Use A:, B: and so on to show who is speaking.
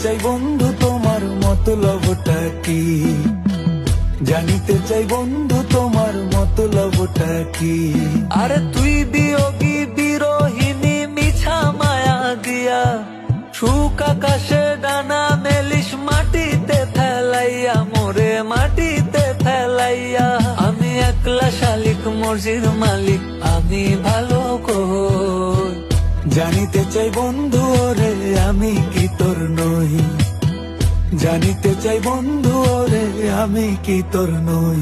A: চাই বন্ধু তোমার মতলবটা কি, জানিতে চাই বন্ধু তোমার মতলবটা কি।
B: আরে তুই বিয়োগী বিরোহিনী মিছা মায়া দিয়া, সুখ আকাশে ডানা মেলিস মাটিতে ফেলাইয়া, মোরে মাটিতে ফেলাইয়া। আমি একলা শালিক মর্জির মালিক, আমি ভালো কই।
A: জানিতে চাই বন্ধু ওরে আমি কি তোর নই, জানিতে চাই বন্ধু ওরে আমি কি তোর নই।